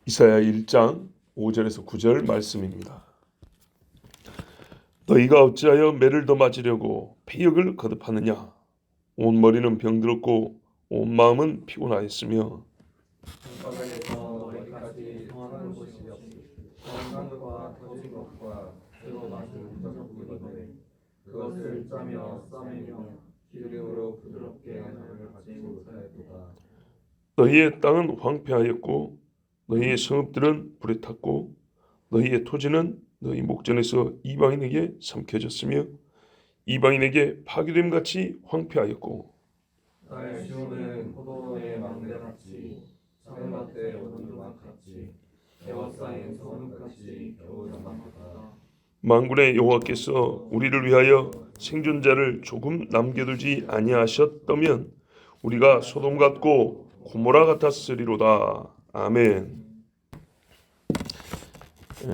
이사야 1장 5절에서 9절 말씀입니다. 너희가 어찌하여 매를 더 맞으려고 폐역을 거듭하느냐? 온 머리는 병들었고 온 마음은 피곤하였으며 바닥에서 머리까지 성한 곳이 없이 건강과 터진 것과 새로 맞은 무적이거늘 그것을 짜며 싸매며 기름으로 부드럽게 하나를 받지 못하였도다. 너희의 땅은 황폐하였고 너희의 성읍들은 불에 탔고 너희의 토지는 너희 목전에서 이방인에게 삼켜졌으며 이방인에게 파괴됨 같이 황폐하였고 나의 시온은 포도의 망대같이 창밭의 오두막같이 에워싸인 성읍같이 겨우 남았다. 만군의 여호와께서 우리를 위하여 생존자를 조금 남겨두지 아니하셨다면 우리가 소돔 같고 고모라 같았으리로다. 아멘.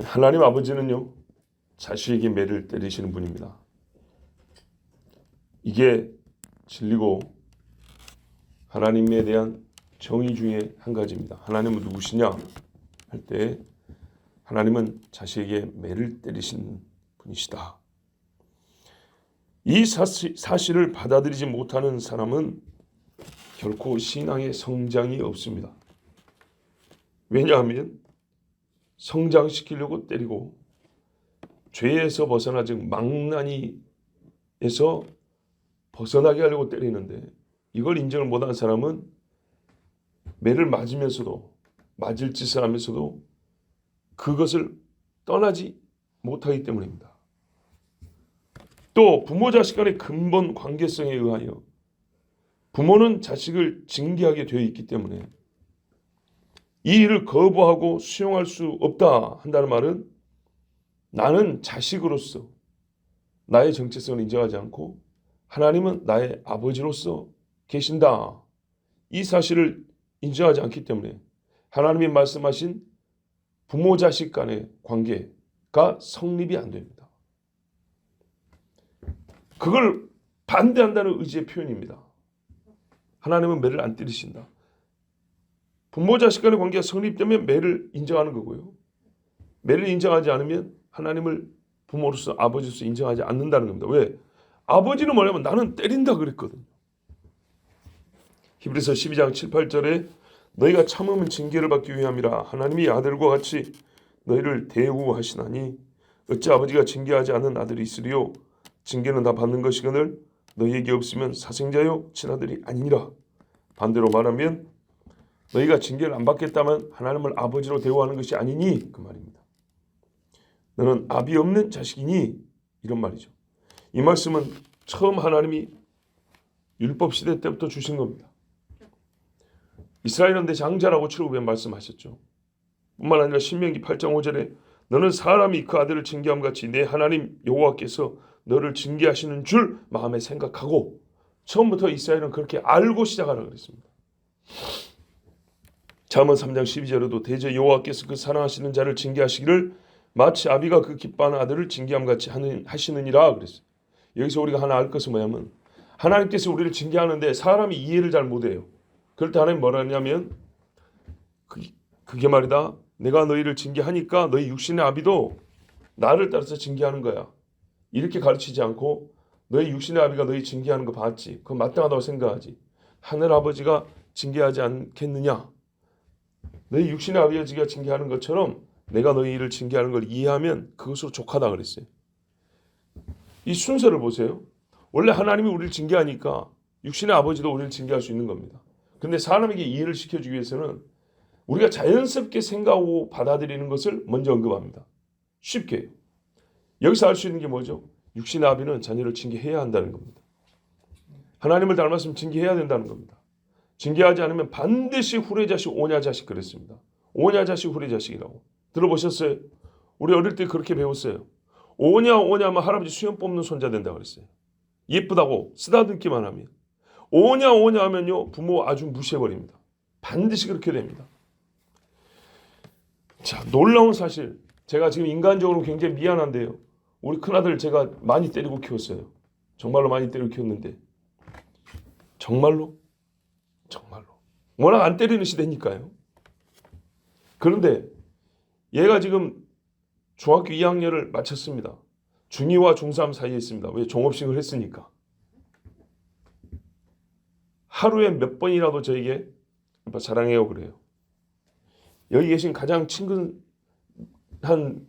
하나님 아버지는요, 자식에게 매를 때리시는 분입니다. 이게 진리고 하나님에 대한 정의 중에 한 가지입니다. 하나님은 누구시냐 할 때 하나님은 자식에게 매를 때리시는 분이시다. 이 사실을 받아들이지 못하는 사람은 결코 신앙의 성장이 없습니다. 왜냐하면 성장시키려고 때리고 죄에서 벗어나 즉 망나니에서 벗어나게 하려고 때리는데 이걸 인정을 못한 사람은 매를 맞으면서도 맞을 짓을 하면서도 그것을 떠나지 못하기 때문입니다. 또 부모 자식 간의 근본 관계성에 의하여 부모는 자식을 징계하게 되어 있기 때문에 이 일을 거부하고 수용할 수 없다 한다는 말은 나는 자식으로서 나의 정체성을 인정하지 않고 하나님은 나의 아버지로서 계신다. 이 사실을 인정하지 않기 때문에 하나님이 말씀하신 부모 자식 간의 관계가 성립이 안 됩니다. 그걸 반대한다는 의지의 표현입니다. 하나님은 매를 안 때리신다. 부모 자식 간의 관계가 성립되면 매를 인정하는 거고요. 매를 인정하지 않으면 하나님을 부모로서 아버지로서 인정하지 않는다는 겁니다. 왜? 아버지는 뭐냐면 나는 때린다 그랬거든요. 히브리서 12장 7, 8절에 너희가 참으면 징계를 받기 위함이라 하나님이 아들과 같이 너희를 대우하시나니 어찌 아버지가 징계하지 않는 아들이 있으리요 징계는 다 받는 것이거늘 너희에게 없으면 사생자요 친아들이 아니니라. 반대로 말하면 너희가 징계를 안 받겠다면 하나님을 아버지로 대우하는 것이 아니니 그 말입니다. 너는 아비 없는 자식이니 이런 말이죠. 이 말씀은 처음 하나님이 율법 시대 때부터 주신 겁니다. 이스라엘은 내 장자라고 출애굽에 말씀하셨죠. 뿐만 아니라 신명기 8장 5절에 너는 사람이 그 아들을 징계함 같이 내 하나님 여호와께서 너를 징계하시는 줄 마음에 생각하고 처음부터 이스라엘은 그렇게 알고 시작하라 그랬습니다. 잠언 3장 12절에도 대저 여호와께서 그 사랑하시는 자를 징계하시기를 마치 아비가 그 기뻐하는 아들을 징계함 같이 하시느니라 그랬어요. 여기서 우리가 하나 알 것은 뭐냐면 하나님께서 우리를 징계하는데 사람이 이해를 잘 못해요. 그럴 때 하나님 뭐라 하냐면 그게 말이다. 내가 너희를 징계하니까 너희 육신의 아비도 나를 따라서 징계하는 거야. 이렇게 가르치지 않고 너희 육신의 아비가 너희 징계하는 거 봤지. 그건 마땅하다고 생각하지. 하늘 아버지가 징계하지 않겠느냐. 너희 육신의 아버지가 징계하는 것처럼 내가 너희를 징계하는 걸 이해하면 그것으로 족하다 그랬어요. 이 순서를 보세요. 원래 하나님이 우리를 징계하니까 육신의 아버지도 우리를 징계할 수 있는 겁니다. 근데 사람에게 이해를 시켜주기 위해서는 우리가 자연스럽게 생각하고 받아들이는 것을 먼저 언급합니다. 쉽게. 여기서 알 수 있는 게 뭐죠? 육신의 아비는 자녀를 징계해야 한다는 겁니다. 하나님을 닮았으면 징계해야 된다는 겁니다. 징계하지 않으면 반드시 후레자식 오냐자식 그랬습니다. 오냐자식 후레자식이라고. 들어보셨어요? 우리 어릴 때 그렇게 배웠어요. 오냐 하면 할아버지 수염 뽑는 손자 된다 그랬어요. 예쁘다고 쓰다듬기만 하면. 오냐 하면요 부모 아주 무시해버립니다. 반드시 그렇게 됩니다. 자, 놀라운 사실. 제가 지금 인간적으로 굉장히 미안한데요. 우리 큰아들 제가 많이 때리고 키웠어요. 정말로 많이 때리고 키웠는데 정말로 워낙 안 때리는 시대니까요. 그런데 얘가 지금 중학교 2학년을 마쳤습니다. 중2와 중3 사이에 있습니다. 왜? 종업식을 했으니까. 하루에 몇 번이라도 저에게 아빠 사랑해요 그래요. 여기 계신 가장 친근한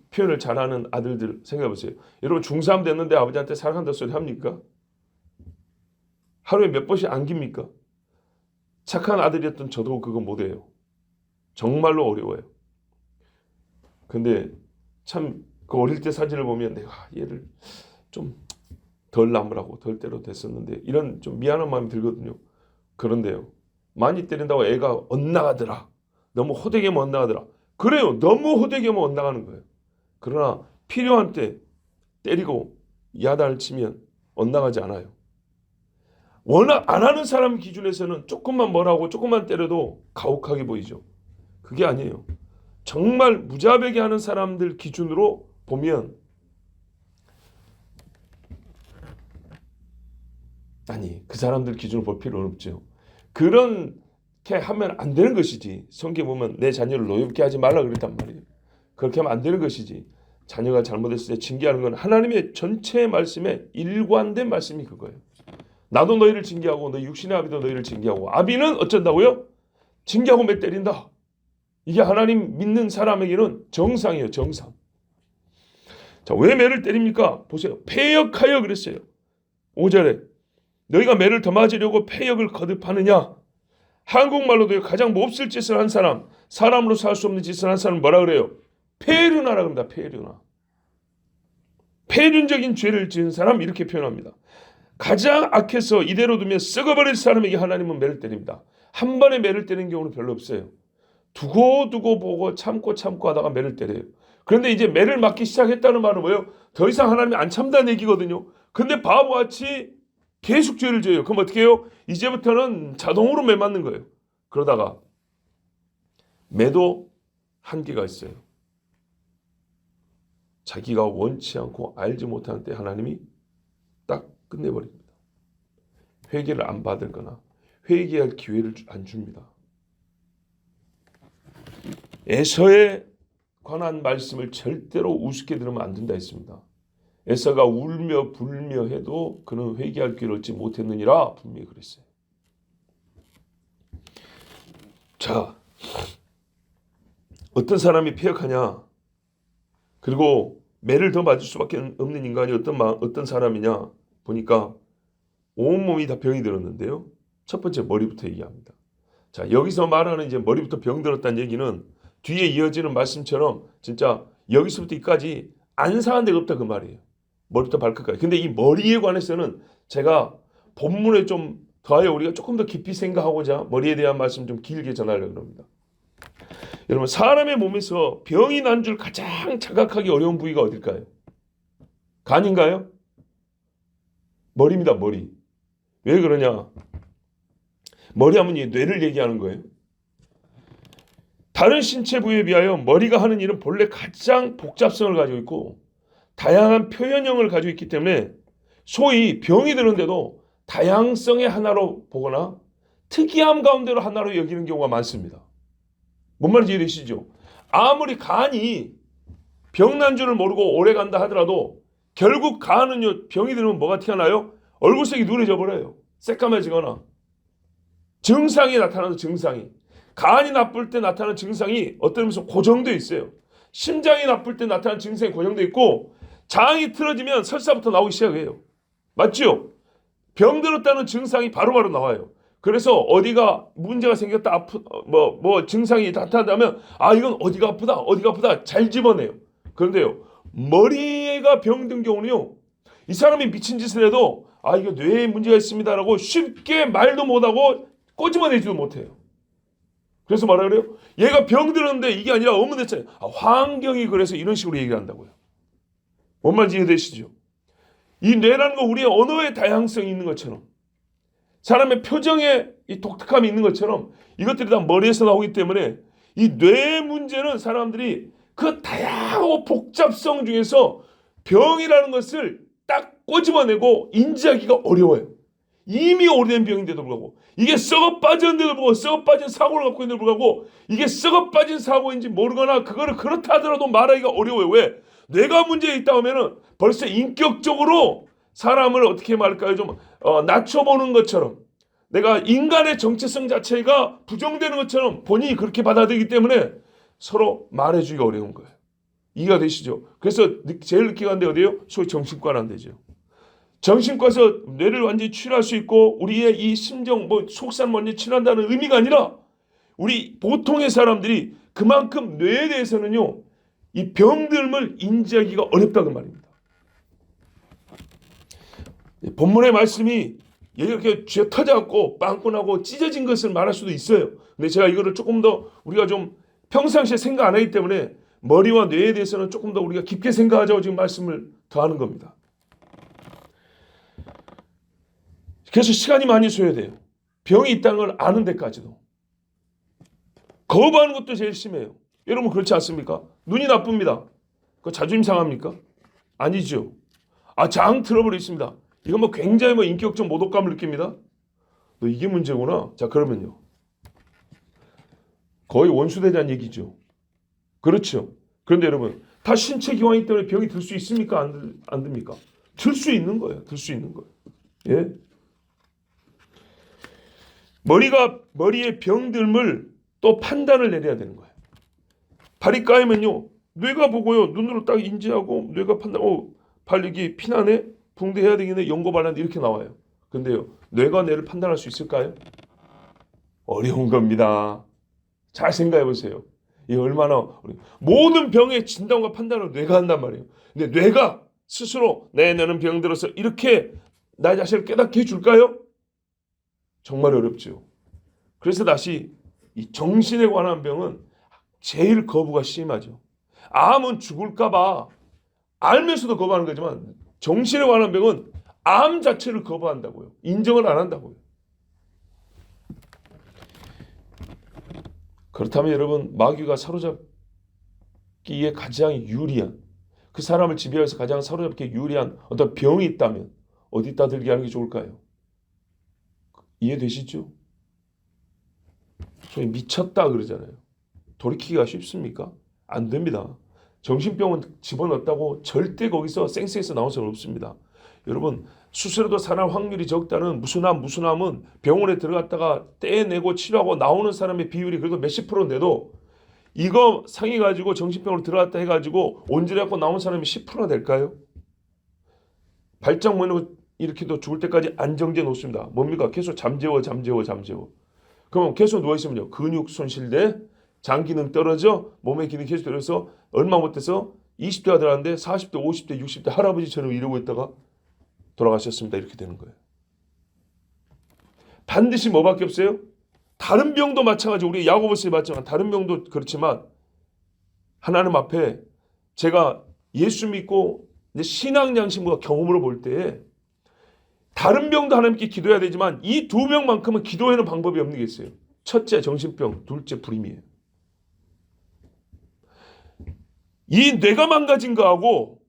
표현을 잘하는 아들들 생각해 보세요. 여러분 중3 됐는데 아버지한테 사랑한다 소리 합니까? 하루에 몇 번씩 안깁니까? 착한 아들이었던 저도 그거 못해요. 정말로 어려워요. 근데 참 그 어릴 때 사진을 보면 내가 얘를 좀 덜 나무라고 덜 때려도 됐었는데 이런 좀 미안한 마음이 들거든요. 그런데요. 많이 때린다고 애가 엇나가더라. 너무 호되게만 엇나가더라. 그래요. 너무 호되게만 엇나가는 거예요. 그러나 필요한 때 때리고 야단을 치면 엇나가지 않아요. 워낙 안 하는 사람 기준에서는 조금만 뭐라고 조금만 때려도 가혹하게 보이죠. 그게 아니에요. 정말 무자백이 하는 사람들 기준으로 보면 아니 그 사람들 기준으로 볼 필요는 없죠. 그렇게 하면 안 되는 것이지. 성경에 보면 내 자녀를 노엽게 하지 말라 그랬단 말이에요. 그렇게 하면 안 되는 것이지. 자녀가 잘못했을 때 징계하는 건 하나님의 전체 말씀에 일관된 말씀이 그거예요. 나도 너희를 징계하고 너 육신의 아비도 너희를 징계하고 아비는 어쩐다고요? 징계하고 매 때린다. 이게 하나님 믿는 사람에게는 정상이에요. 정상. 자, 왜 매를 때립니까? 보세요. 패역하여 그랬어요. 5절에 너희가 매를 더 맞으려고 패역을 거듭하느냐? 한국말로도 가장 몹쓸 짓을 한 사람, 사람으로서 할 수 없는 짓을 한 사람 뭐라 그래요? 폐륜하라 그럽니다. 폐륜하. 폐륜적인 죄를 지은 사람 이렇게 표현합니다. 가장 악해서 이대로 두면 썩어버릴 사람에게 하나님은 매를 때립니다. 한 번에 매를 때리는 경우는 별로 없어요. 두고 보고 참고 하다가 매를 때려요. 그런데 이제 매를 맞기 시작했다는 말은 뭐예요? 더 이상 하나님이 안 참다는 얘기거든요. 근데 바보같이 계속 죄를 져요. 그럼 어떻게 해요? 이제부터는 자동으로 매 맞는 거예요. 그러다가 매도 한계가 있어요. 자기가 원치 않고 알지 못하는 때 하나님이 딱 끝내버립니다. 회개를 안 받을거나 회개할 기회를 안 줍니다. 에서에 관한 말씀을 절대로 우습게 들으면 안 된다 했습니다. 에서가 울며 불며 해도 그는 회개할 기회를 얻지 못했느니라 분명히 그랬어요. 자, 어떤 사람이 패역하냐? 그리고 매를 더 맞을 수밖에 없는 인간이 어떤 사람이냐? 보니까 온몸이 다 병이 들었는데요. 첫 번째 머리부터 얘기합니다. 자, 여기서 말하는 이제 머리부터 병 들었다는 얘기는 뒤에 이어지는 말씀처럼 진짜 여기서부터 여기까지 안 상한 데가 없다 그 말이에요. 머리부터 발끝까지. 근데 이 머리에 관해서는 제가 본문에 좀 더하여 우리가 조금 더 깊이 생각하고자 머리에 대한 말씀 좀 길게 전하려고 합니다. 여러분 사람의 몸에서 병이 난 줄 가장 자각하기 어려운 부위가 어딜까요? 간인가요? 머리입니다. 머리. 왜 그러냐? 머리 하면 뇌를 얘기하는 거예요. 다른 신체 부위에 비하여 머리가 하는 일은 본래 가장 복잡성을 가지고 있고 다양한 표현형을 가지고 있기 때문에 소위 병이 드는데도 다양성의 하나로 보거나 특이함 가운데로 하나로 여기는 경우가 많습니다. 뭔 말인지 이해되시죠? 아무리 간이 병난 줄을 모르고 오래 간다 하더라도 결국 간은요 병이 들면 뭐가 튀어나요? 얼굴색이 누래져 버려요. 새까매지거나 증상이 나타나는 증상이 간이 나쁠 때 나타나는 증상이 어떤 의미에서 고정되어 있어요. 심장이 나쁠 때 나타나는 증상이 고정되어 있고 장이 틀어지면 설사부터 나오기 시작해요. 맞죠? 병 들었다는 증상이 바로바로 나와요. 그래서 어디가 문제가 생겼다 증상이 나타나면 이건 어디가 아프다 잘 집어내요. 그런데요 머리가 병든 경우는요 이 사람이 미친 짓을 해도 이거 뇌에 문제가 있습니다라고 쉽게 말도 못하고 꼬집어내지도 못해요. 그래서 뭐라 그래요? 얘가 병들었는데 이게 아니라 어머니잖아요. 환경이 그래서 이런 식으로 얘기를 한다고요. 뭔 말인지 이해되시죠? 이 뇌라는 거 우리의 언어의 다양성이 있는 것처럼 사람의 표정에 이 독특함이 있는 것처럼 이것들이 다 머리에서 나오기 때문에 이 뇌 문제는 사람들이 그 다양하고 복잡성 중에서 병이라는 것을 딱 꼬집어내고 인지하기가 어려워요. 이미 오래된 병인데도 불구하고, 이게 썩어 빠졌는데도 불구하고, 썩어 빠진 사고를 갖고 있는데도 불구하고, 이게 썩어 빠진 사고인지 모르거나 그거를 그렇다 하더라도 말하기가 어려워요. 왜? 뇌가 문제에 있다 하면은 벌써 인격적으로 사람을 어떻게 말할까요? 좀 낮춰보는 것처럼, 내가 인간의 정체성 자체가 부정되는 것처럼 본인이 그렇게 받아들이기 때문에 서로 말해주기가 어려운 거예요. 이해가 되시죠? 그래서 제일 늦게 간데 어디예요? 소위 정신과란 데죠. 정신과에서 뇌를 완전히 치료할 수 있고 우리의 이 심정, 속살 완전히 치료한다는 의미가 아니라 우리 보통의 사람들이 그만큼 뇌에 대해서는요, 이 병들음을 인지하기가 어렵다는 말입니다. 본문의 말씀이 이렇게 쥐어 터져갖고 빵꾸나고 찢어진 것을 말할 수도 있어요. 근데 제가 이거를 조금 더 우리가 좀 평상시에 생각 안 하기 때문에 머리와 뇌에 대해서는 조금 더 우리가 깊게 생각하자고 지금 말씀을 더하는 겁니다. 그래서 시간이 많이 소요돼요. 병이 있다는 걸 아는 데까지도. 거부하는 것도 제일 심해요. 여러분 그렇지 않습니까? 눈이 나쁩니다. 그거 자존심 상합니까? 아니죠. 장 트러블이 있습니다. 이건 굉장히 인격적 모독감을 느낍니다. 너 이게 문제구나. 자, 그러면요. 거의 원수되자는 얘기죠. 그렇죠. 그런데 여러분, 다 신체 기관이기 때문에 병이 들 수 있습니까? 안 듭니까? 들 수 있는 거예요. 들 수 있는 거예요. 예? 머리의 병듦을 또 판단을 내려야 되는 거예요. 발이 까이면요, 뇌가 보고요, 눈으로 딱 인지하고 뇌가 판단, 발 여기 피나네, 붕대해야 되겠네, 연고 발랐는데 이렇게 나와요. 근데요, 뇌가 뇌를 판단할 수 있을까요? 어려운 겁니다. 잘 생각해 보세요. 이 얼마나 모든 병의 진단과 판단을 뇌가 한단 말이에요. 근데 뇌가 스스로 너는 병들어서 이렇게 나의 자신을 깨닫게 해줄까요? 정말 어렵죠. 그래서 다시 이 정신에 관한 병은 제일 거부가 심하죠. 암은 죽을까봐 알면서도 거부하는 거지만 정신에 관한 병은 암 자체를 거부한다고요. 인정을 안 한다고요. 그렇다면 여러분, 마귀가 사로잡기에 가장 유리한, 그 사람을 지배해서 가장 사로잡기에 유리한 어떤 병이 있다면 어디다 들게 하는 게 좋을까요? 이해되시죠? 소위 미쳤다 그러잖아요. 돌이키기가 쉽습니까? 안 됩니다. 정신병은 집어넣었다고 절대 거기서 생생해서 나올 수는 없습니다. 여러분, 수술해도 살아날 확률이 적다는 무슨 암은 병원에 들어갔다가 떼내고 치료하고 나오는 사람의 비율이 그래도 몇십 프로 내도 이거 상해가지고 정신병으로 들어갔다 해가지고 온질해갖고 나온 사람이 10%나 될까요? 발작 뭐 이렇게도 죽을 때까지 안정제 놓습니다. 뭡니까? 계속 잠재워. 그러면 계속 누워있으면요, 근육 손실돼, 장 기능 떨어져, 몸의 기능 계속 떨어져서 얼마 못해서 20대가 들어갔는데 40대, 50대, 60대 할아버지처럼 이러고 있다가 돌아가셨습니다. 이렇게 되는 거예요. 반드시 뭐밖에 없어요? 다른 병도 마찬가지로 우리 야고보서에 봤지만 다른 병도 그렇지만 하나님 앞에 제가 예수 믿고 신앙 양심과 경험으로 볼 때 다른 병도 하나님께 기도해야 되지만 이 두 병만큼은 기도하는 방법이 없는 게 있어요. 첫째 정신병, 둘째 불임이에요. 이 뇌가 망가진 거하고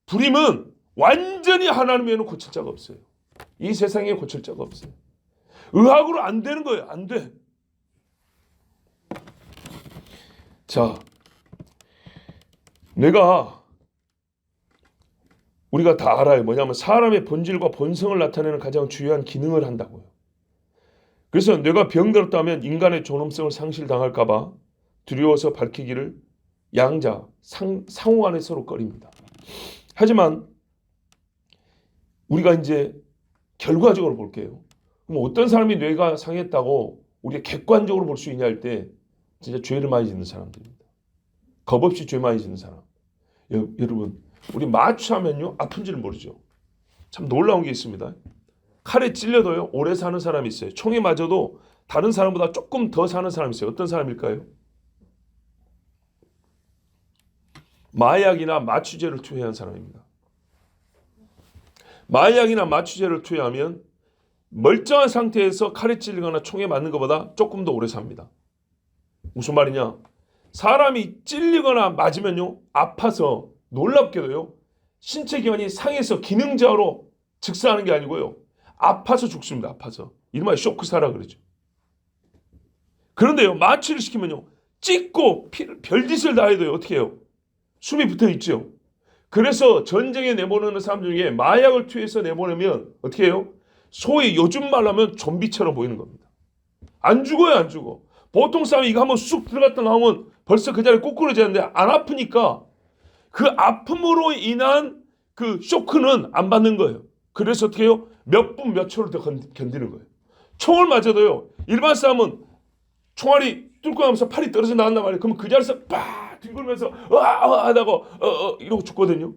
불임은 완전히 하나님 외에는 고칠 자가 없어요. 이 세상에 고칠 자가 없어요. 의학으로 안 되는 거예요. 안 돼. 자, 뇌가 우리가 다 알아요. 뭐냐면 사람의 본질과 본성을 나타내는 가장 중요한 기능을 한다고요. 그래서 뇌가 병들었다면 인간의 존엄성을 상실당할까 봐 두려워서 밝히기를 양자, 상호 간에 서로 꺼립니다. 하지만 우리가 이제 결과적으로 볼게요. 그럼 어떤 사람이 뇌가 상했다고 우리가 객관적으로 볼 수 있냐 할 때 진짜 죄를 많이 짓는 사람들입니다. 겁 없이 죄 많이 짓는 사람. 여러분, 우리 마취하면요 아픈지를 모르죠. 참 놀라운 게 있습니다. 칼에 찔려도요 오래 사는 사람이 있어요. 총에 맞아도 다른 사람보다 조금 더 사는 사람이 있어요. 어떤 사람일까요? 마약이나 마취제를 투여한 사람입니다. 마약이나 마취제를 투여하면 멀쩡한 상태에서 칼에 찔리거나 총에 맞는 것보다 조금 더 오래 삽니다. 무슨 말이냐? 사람이 찔리거나 맞으면요 아파서 놀랍게도요 신체 기관이 상해서 기능 저하로 즉사하는 게 아니고요 아파서 죽습니다. 아파서. 이른바 쇼크사라 그러죠. 그런데요, 마취를 시키면요, 찢고 별짓을 다 해도요, 어떻게 해요? 숨이 붙어 있죠. 그래서 전쟁에 내보내는 사람 중에 마약을 투여해서 내보내면 어떻게 해요? 소위 요즘 말로 하면 좀비처럼 보이는 겁니다. 안 죽어요, 안 죽어. 보통 사람이 이거 한번 쑥 들어갔다 나오면 벌써 그 자리에 꼬꾸라지는데 안 아프니까 그 아픔으로 인한 그 쇼크는 안 받는 거예요. 그래서 어떻게 해요? 몇 분, 몇 초를 더 견디는 거예요. 총을 맞아도요, 일반 사람은 총알이 뚫고 나면서 팔이 떨어져 나간단 말이에요. 그러면 그 자리에서 빡 뒹굴면서 으아 하다가 이러고 죽거든요.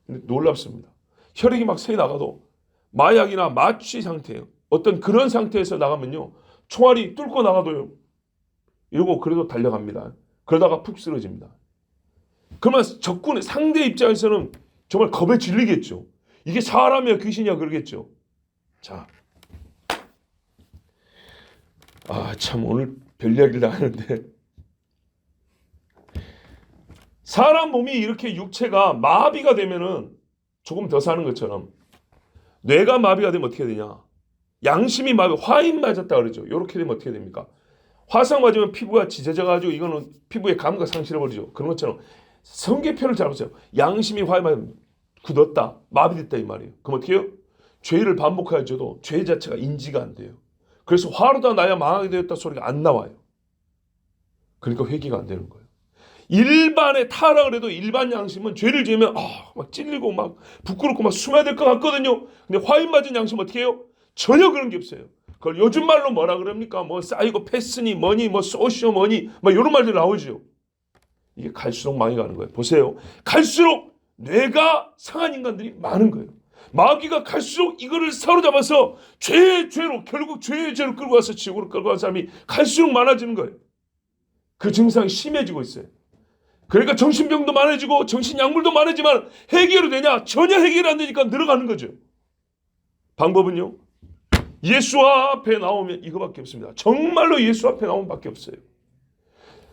근데 놀랍습니다. 혈액이 막 새 나가도 마약이나 마취 상태예요. 어떤 그런 상태에서 나가면요, 총알이 뚫고 나가도요, 이러고 그래도 달려갑니다. 그러다가 푹 쓰러집니다. 그러면 적군의 상대 입장에서는 정말 겁에 질리겠죠. 이게 사람이야 귀신이야 그러겠죠. 자, 참 오늘 별 이야기를 하는데, 사람 몸이 이렇게 육체가 마비가 되면은 조금 더 사는 것처럼 뇌가 마비가 되면 어떻게 되냐? 양심이 마비, 화인 맞았다 그러죠. 이렇게 되면 어떻게 됩니까? 화상 맞으면 피부가 찢어져가지고 이거는 피부의 감각 상실해버리죠. 그런 것처럼 성계표를 잘 보세요. 양심이 화인 맞으면 굳었다, 마비됐다 이 말이에요. 그럼 어떻게 해요? 죄를 반복하여줘도 죄 자체가 인지가 안 돼요. 그래서 화로다 나야 망하게 되었다 소리가 안 나와요. 그러니까 회개가 안 되는 거예요. 일반의 타락을 해도 일반 양심은 죄를 지으면 막 찔리고 막 부끄럽고 막 숨어야 될 것 같거든요. 근데 화인 맞은 양심 어떻게 해요? 전혀 그런 게 없어요. 그걸 요즘 말로 뭐라 그럽니까? 뭐 사이고 패스니 뭐니 뭐 소시오 뭐니 막 이런 말들이 나오죠. 이게 갈수록 망해 가는 거예요. 보세요. 갈수록 뇌가 상한 인간들이 많은 거예요. 마귀가 갈수록 이거를 사로잡아서 죄로 결국 죄의 죄로 끌고 와서 지옥으로 끌고 간 사람이 갈수록 많아지는 거예요. 그 증상이 심해지고 있어요. 그러니까 정신병도 많아지고 정신약물도 많아지만 해결이 되냐? 전혀 해결이 안 되니까 늘어가는 거죠. 방법은요? 예수 앞에 나오면 이거밖에 없습니다. 정말로 예수 앞에 나오면 밖에 없어요.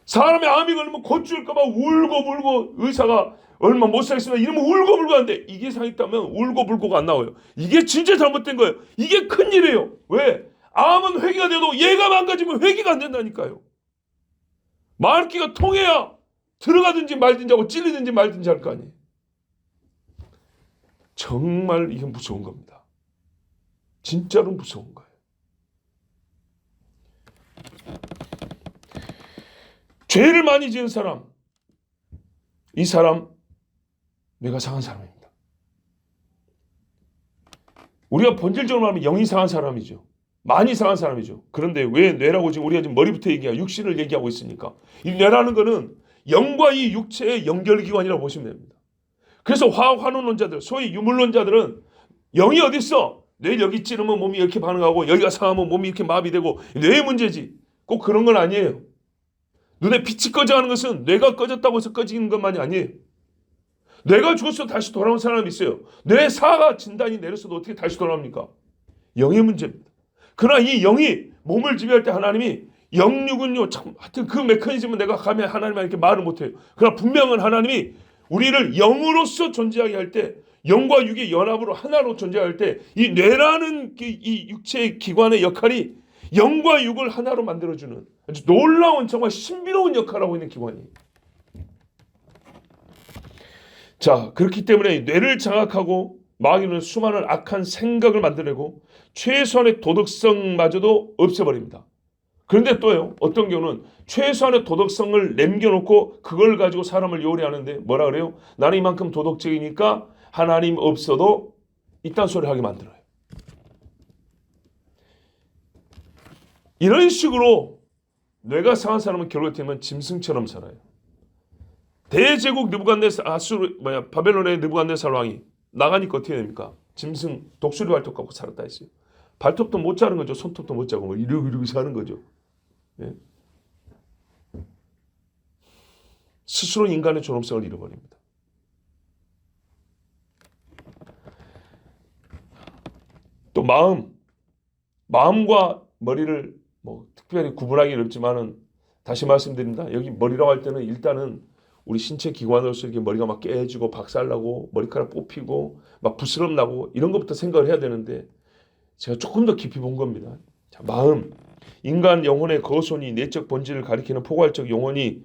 사람의 암이 걸리면 곧 죽을까봐 울고불고 의사가 얼마 못 살겠습니다 이러면 울고불고 하는데 이게 상 있다면 울고불고가 안 나와요. 이게 진짜 잘못된 거예요. 이게 큰일이에요. 왜? 암은 회개가 돼도 얘가 망가지면 회개가 안 된다니까요. 말기가 통해야 들어가든지 말든지 하고 찔리든지 말든지 할 거 아니에요. 정말 이게 무서운 겁니다. 진짜로 무서운 거예요. 죄를 많이 지은 사람, 이 사람 뇌가 상한 사람입니다. 우리가 본질적으로 말하면 영이 상한 사람이죠. 많이 상한 사람이죠. 그런데 왜 뇌라고 지금 우리가 지금 머리부터 얘기하고 육신을 얘기하고 있으니까, 이 뇌라는 거는 영과 이 육체의 연결기관이라고 보시면 됩니다. 그래서 화학환원론자들, 소위 유물론자들은 영이 어디 있어? 뇌 여기 찌르면 몸이 이렇게 반응하고 여기가 상하면 몸이 이렇게 마비되고 뇌의 문제지. 꼭 그런 건 아니에요. 눈에 빛이 꺼져가는 것은 뇌가 꺼졌다고 해서 꺼지는 것만이 아니에요. 뇌가 죽었어도 다시 돌아온 사람이 있어요. 뇌사가 진단이 내렸어도 어떻게 다시 돌아옵니까? 영의 문제입니다. 그러나 이 영이 몸을 지배할 때 하나님이 영육은요, 참, 하여튼 그 메커니즘은 내가 감히 하나님한테 이렇게 말을 못해요. 그러나 분명한 하나님이 우리를 영으로서 존재하게 할 때, 영과 육의 연합으로 하나로 존재할 때, 이 뇌라는 이 육체의 기관의 역할이 영과 육을 하나로 만들어주는 아주 놀라운 정말 신비로운 역할을 하고 있는 기관이에요. 자, 그렇기 때문에 뇌를 장악하고 마귀는 수많은 악한 생각을 만들어내고 최소한의 도덕성마저도 없애버립니다. 그런데 또요, 어떤 경우는 최소한의 도덕성을 남겨놓고 그걸 가지고 사람을 요리하는데 뭐라 그래요? 나는 이만큼 도덕적이니까 하나님 없어도 이딴 소리 하게 만들어요. 이런 식으로 뇌가 상한 사람은 결국 되면 짐승처럼 살아요. 대제국 바벨론의 느부갓네살 왕이 나가니까 어떻게 됩니까? 짐승 독수리 발톱 갖고 살았다 했어요. 발톱도 못 자른 거죠. 손톱도 못 자고 이러고 사는 거죠. 예? 스스로 인간의 존엄성을 잃어버립니다. 또 마음과 머리를 특별히 구분하기 어렵지만은 다시 말씀드립니다. 여기 머리라고 할 때는 일단은 우리 신체 기관으로서 이렇게 머리가 막 깨지고 박살나고 머리카락 뽑히고 막 부스럼 나고 이런 것부터 생각을 해야 되는데, 제가 조금 더 깊이 본 겁니다. 자, 마음. 인간 영혼의 거손이 내적 본질을 가리키는 포괄적 용언이,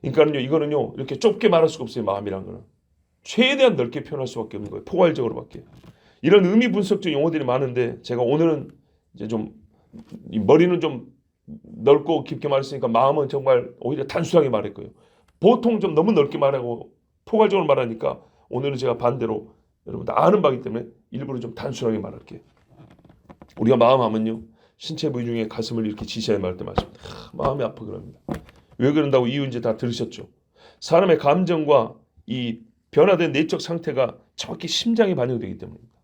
그러니까는요, 이거는요, 이렇게 좁게 말할 수가 없어요. 마음이란 거는 최대한 넓게 표현할 수밖에 없는 거예요. 포괄적으로밖에. 이런 의미 분석적 용어들이 많은데 제가 오늘은 이제 좀 이 머리는 좀 넓고 깊게 말했으니까 마음은 정말 오히려 단순하게 말했고요. 보통 좀 너무 넓게 말하고 포괄적으로 말하니까 오늘은 제가 반대로 여러분들 아는 바이기 때문에 일부러 좀 단순하게 말할게요. 우리가 마음 하면요, 신체 부위 중에 가슴을 이렇게 지시하여 말할 때 맞습니다. 마음이 아파 그럽니다. 왜 그런다고 이유 이제 다 들으셨죠? 사람의 감정과 이 변화된 내적 상태가 정확히 심장에 반영되기 때문입니다.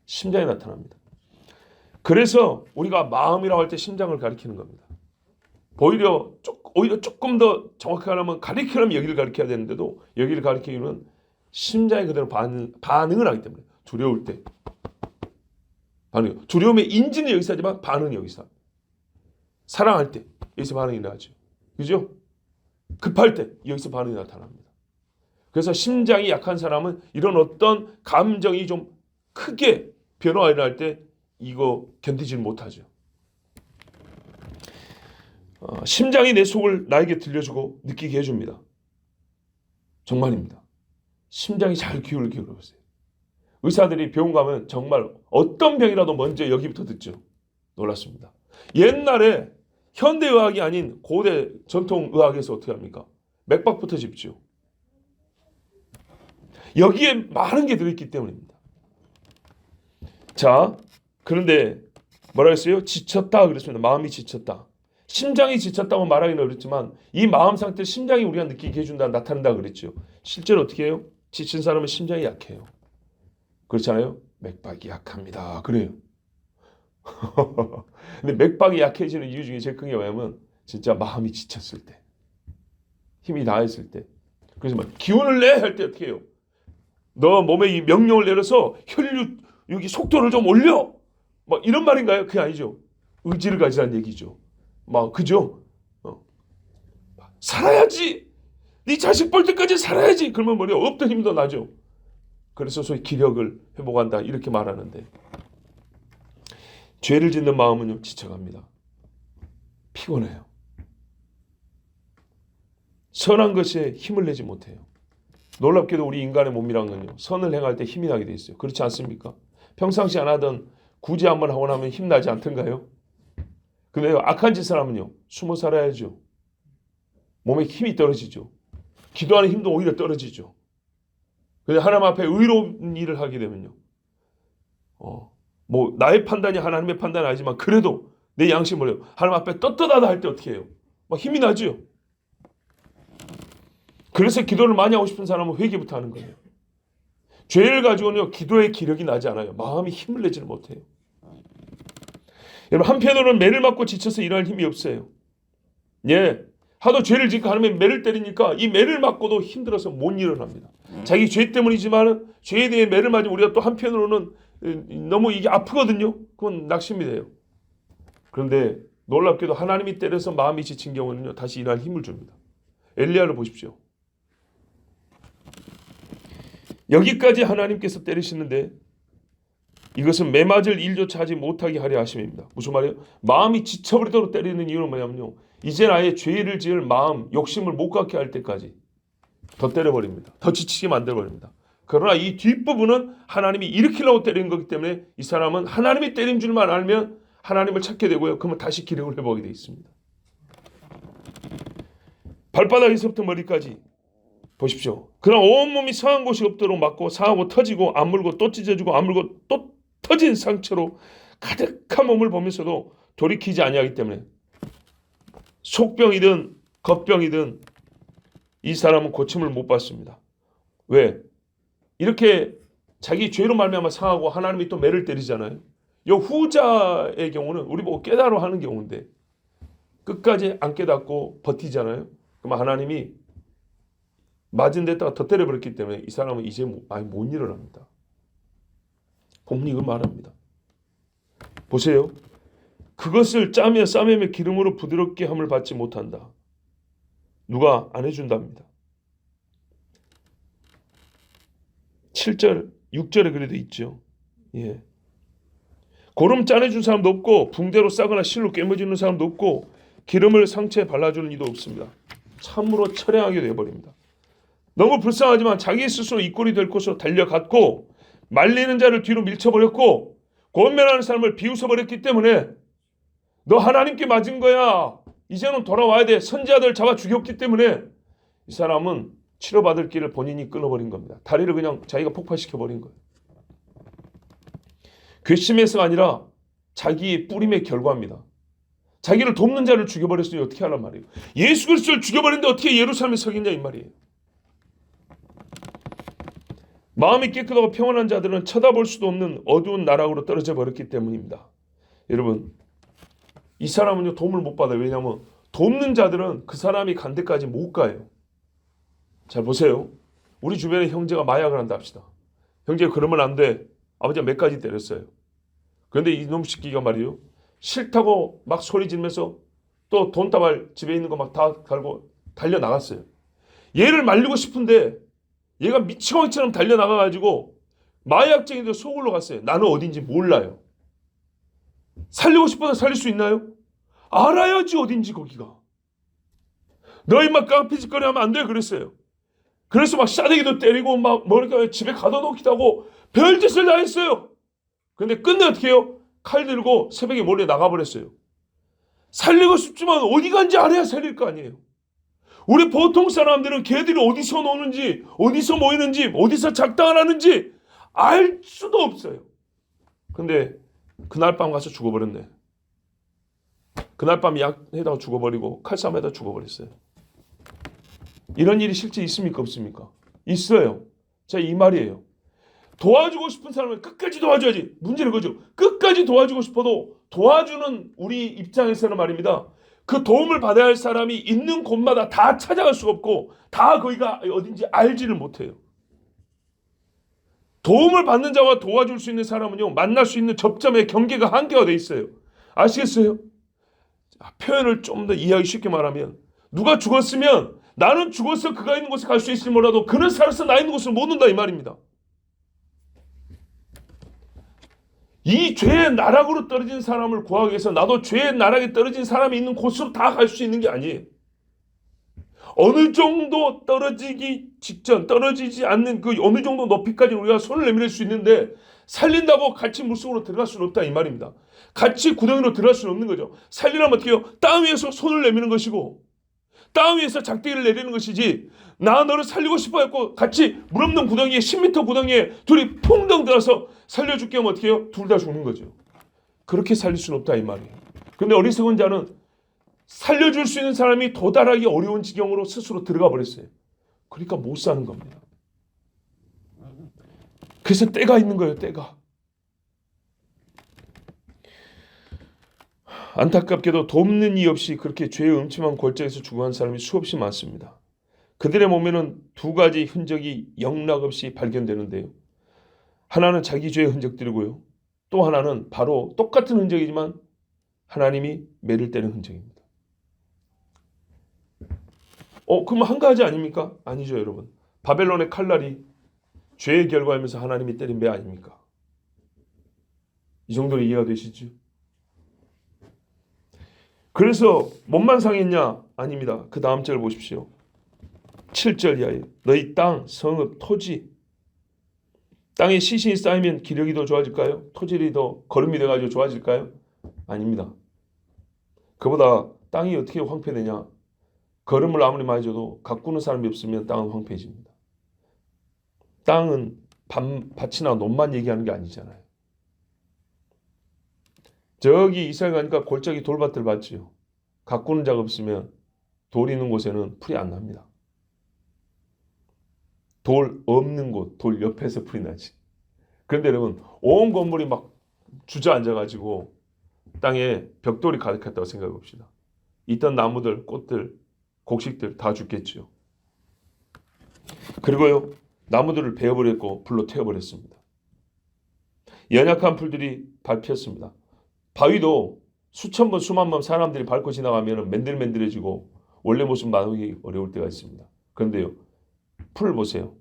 심장에 나타납니다. 그래서 우리가 마음이라고 할 때 심장을 가리키는 겁니다. 오히려 조금 더 정확하게 하면 가리키려면 여기를 가리켜야 되는데도 여기를 가리키는 심장이 그대로 반응을 하기 때문에 두려울 때 반응. 두려움의 인지는 여기서 하지만 반응은 여기서. 사랑할 때 여기서 반응이 나죠. 그죠? 급할 때 여기서 반응이 나타납니다. 그래서 심장이 약한 사람은 이런 어떤 감정이 좀 크게 변화가 일어날 때 이거 견디질 못하죠. 심장이 내 속을 나에게 들려주고 느끼게 해줍니다. 정말입니다. 심장이 잘 귀를 기울여보세요. 의사들이 병원 가면 정말 어떤 병이라도 먼저 여기부터 듣죠. 놀랐습니다. 옛날에 현대의학이 아닌 고대 전통의학에서 어떻게 합니까? 맥박부터 짚죠. 여기에 많은 게 들어있기 때문입니다. 자, 그런데 뭐라 했어요? 지쳤다 그랬습니다. 마음이 지쳤다. 심장이 지쳤다고 말하기는 어렵지만 이 마음 상태를 심장이 우리가 느끼게 해준다, 나타낸다 그랬죠. 실제로 어떻게 해요? 지친 사람은 심장이 약해요. 그렇잖아요? 맥박이 약합니다. 그래요. 근데 맥박이 약해지는 이유 중에 제일 큰 게 뭐냐면 진짜 마음이 지쳤을 때, 힘이 다했을 때. 그래서 막 기운을 내 할 때 어떻게 해요? 너 몸에 이 명령을 내려서 혈류 여기 속도를 좀 올려. 막 이런 말인가요? 그게 아니죠. 의지를 가지라는 얘기죠. 막 그죠? 살아야지. 네 자식 볼 때까지 살아야지. 그러면 뭐냐? 없던 힘도 나죠. 그래서 소위 기력을 회복한다 이렇게 말하는데 죄를 짓는 마음은요 지쳐갑니다. 피곤해요. 선한 것에 힘을 내지 못해요. 놀랍게도 우리 인간의 몸이란 건요 선을 행할 때 힘이 나게 돼 있어요. 그렇지 않습니까? 평상시 안 하던 굳이 한번 하고 나면 힘나지 않던가요? 근데 악한 짓을 하면요 숨어 살아야죠. 몸에 힘이 떨어지죠. 기도하는 힘도 오히려 떨어지죠. 근데 하나님 앞에 의로운 일을 하게 되면요 뭐 나의 판단이 하나님의 판단이 아니지만 그래도 내 양심을 하나님 앞에 떳떳하다 할 때 어떻게 해요? 막 힘이 나죠. 그래서 기도를 많이 하고 싶은 사람은 회개부터 하는 거예요. 죄를 가지고는요 기도의 기력이 나지 않아요. 마음이 힘을 내지를 못해요. 여러분 한편으로는 매를 맞고 지쳐서 일할 힘이 없어요. 예, 하도 죄를 짓고 하나님의 매를 때리니까 이 매를 맞고도 힘들어서 못 일어납니다. 자기 죄 때문이지만 죄에 대해 매를 맞으면 우리가 또 한편으로는 너무 이게 아프거든요. 그건 낙심이 돼요. 그런데 놀랍게도 하나님이 때려서 마음이 지친 경우는요 다시 일할 힘을 줍니다. 엘리야를 보십시오. 여기까지 하나님께서 때리시는데 이것은 매맞을 일조차 하지 못하게 하려 하심입니다. 무슨 말이에요? 마음이 지쳐버리도록 때리는 이유는 뭐냐면요. 이제 아예 죄를 지을 마음, 욕심을 못 갖게 할 때까지 더 때려버립니다. 더 지치게 만들어버립니다. 그러나 이 뒷부분은 하나님이 일으키려고 때리는 거기 때문에 이 사람은 하나님이 때린 줄만 알면 하나님을 찾게 되고요. 그러면 다시 기력을 회복하게 되어 있습니다. 발바닥에서부터 머리까지 보십시오. 그러나 온몸이 상한 곳이 없도록 막고 상하고 터지고 아물고 또 찢어지고 아물고 또 터진 상처로 가득한 몸을 보면서도 돌이키지 아니하기 때문에 속병이든 겉병이든 이 사람은 고침을 못 받습니다. 왜? 이렇게 자기 죄로 말미암아 상하고 하나님이 또 매를 때리잖아요. 이 후자의 경우는 우리 보고 깨달아 하는 경우인데 끝까지 안 깨닫고 버티잖아요. 그럼 하나님이 맞은 데다가 더 때려버렸기 때문에 이 사람은 이제 아예 못 일어납니다. 본문이 말합니다. 보세요. 그것을 짜며 싸매며 기름으로 부드럽게 함을 받지 못한다. 누가 안 해준답니다. 7절, 6절에 그래도 있죠. 예. 고름 짜내준 사람도 없고 붕대로 싸거나 실로 꿰매주는 사람도 없고 기름을 상처에 발라주는 이도 없습니다. 참으로 처량하게 되어버립니다. 너무 불쌍하지만 자기 스스로 입꼬리 될 곳으로 달려갔고 말리는 자를 뒤로 밀쳐버렸고 권면하는 사람을 비웃어버렸기 때문에 너 하나님께 맞은 거야. 이제는 돌아와야 돼. 선지자들 잡아 죽였기 때문에 이 사람은 치료받을 길을 본인이 끊어버린 겁니다. 다리를 그냥 자기가 폭파시켜버린 거예요. 괘씸해서가 아니라 자기의 뿌림의 결과입니다. 자기를 돕는 자를 죽여버렸으니 어떻게 하란 말이에요. 예수 그리스도를 죽여버렸는데 어떻게 예루살렘에 서겠냐 이 말이에요. 마음이 깨끗하고 평안한 자들은 쳐다볼 수도 없는 어두운 나락으로 떨어져 버렸기 때문입니다. 여러분, 이 사람은요 도움을 못 받아요. 왜냐하면 돕는 자들은 그 사람이 간 데까지 못 가요. 잘 보세요. 우리 주변에 형제가 마약을 한다 합시다. 형제가 그러면 안 돼. 아버지가 몇 가지 때렸어요. 그런데 이놈 새끼가 말이에요. 싫다고 막 소리 지르면서 또 돈다발 집에 있는 거 막 다 갈고 달려나갔어요. 얘를 말리고 싶은데 얘가 미치광이처럼 달려나가가지고 마약쟁이들 속으로 갔어요. 나는 어딘지 몰라요. 살리고 싶어서 살릴 수 있나요? 알아야지 어딘지 거기가. 너희 막 깡패짓거리 하면 안 돼 그랬어요. 그래서 막 싸대기도 때리고 막 머리가 집에 가둬놓기도 하고 별짓을 다 했어요. 근데 끝내 어떻게 해요? 칼 들고 새벽에 몰래 나가버렸어요. 살리고 싶지만 어디 간지 알아야 살릴 거 아니에요. 우리 보통 사람들은 걔들이 어디서 노는지, 어디서 모이는지, 어디서 작당을 하는지 알 수도 없어요. 근데 그날 밤 가서 죽어버렸네. 그날 밤 약에다가 죽어버리고 칼싸움에다 죽어버렸어요. 이런 일이 실제 있습니까? 없습니까? 있어요. 자, 이 말이에요. 도와주고 싶은 사람은 끝까지 도와줘야지. 문제는 그거죠. 끝까지 도와주고 싶어도 도와주는 우리 입장에서는 말입니다. 그 도움을 받아야 할 사람이 있는 곳마다 다 찾아갈 수가 없고 다 거기가 어딘지 알지를 못해요. 도움을 받는 자와 도와줄 수 있는 사람은요. 만날 수 있는 접점의 경계가 한계가 돼 있어요. 아시겠어요? 표현을 좀 더 이해하기 쉽게 말하면 누가 죽었으면 나는 죽어서 그가 있는 곳에 갈 수 있을지 몰라도 그는 살아서 나 있는 곳을 못 온다 이 말입니다. 이 죄의 나락으로 떨어진 사람을 구하기 위해서 나도 죄의 나락에 떨어진 사람이 있는 곳으로 다 갈 수 있는 게 아니에요. 어느 정도 떨어지기 직전, 떨어지지 않는 그 어느 정도 높이까지 우리가 손을 내밀 수 있는데 살린다고 같이 물속으로 들어갈 수는 없다 이 말입니다. 같이 구덩이로 들어갈 수는 없는 거죠. 살리려면 어떻게 해요? 땅 위에서 손을 내미는 것이고 땅 위에서 작대기를 내리는 것이지 나 너를 살리고 싶어 했고 같이 물 없는 구덩이에 10m 구덩이에 둘이 풍덩 들어서 살려줄게 하면 어떻게 해요? 둘 다 죽는 거죠. 그렇게 살릴 수는 없다 이 말이에요. 그런데 어리석은 자는 살려줄 수 있는 사람이 도달하기 어려운 지경으로 스스로 들어가 버렸어요. 그러니까 못 사는 겁니다. 그래서 때가 있는 거예요. 때가. 안타깝게도 돕는 이 없이 그렇게 죄의 음침한 골짜기에서 죽어간 사람이 수없이 많습니다. 그들의 몸에는 두 가지 흔적이 영락없이 발견되는데요. 하나는 자기 죄의 흔적들이고요. 또 하나는 바로 똑같은 흔적이지만 하나님이 매를 때는 흔적입니다. 그럼 한 가지 아닙니까? 아니죠 여러분. 바벨론의 칼날이 죄의 결과이면서 하나님이 때린 매 아닙니까? 이 정도로 이해가 되시죠? 그래서 몸만 상했냐? 아닙니다. 그 다음 절 보십시오. 7절 이하에 너희 땅, 성읍, 토지 땅에 시신이 쌓이면 기력이 더 좋아질까요? 토질이 더 거름이 돼가지고 좋아질까요? 아닙니다. 그보다 땅이 어떻게 황폐되냐? 거름을 아무리 많이 줘도 가꾸는 사람이 없으면 땅은 황폐해집니다. 땅은 밭이나 논만 얘기하는 게 아니잖아요. 저기 이스라엘 가니까 골짜기 돌밭을 봤지요. 가꾸는 자가 없으면 돌 있는 곳에는 풀이 안 납니다. 돌 없는 곳, 돌 옆에서 풀이 나지. 그런데 여러분 온 건물이 막 주저앉아가지고 땅에 벽돌이 가득했다고 생각해 봅시다. 있던 나무들, 꽃들, 곡식들 다 죽겠죠. 그리고요 나무들을 베어버렸고 불로 태워버렸습니다. 연약한 풀들이 밟혔습니다. 바위도 수천 번 수만 번 사람들이 밟고 지나가면 맨들맨들해지고 원래 모습 나오기 어려울 때가 있습니다. 그런데요 풀을 보세요.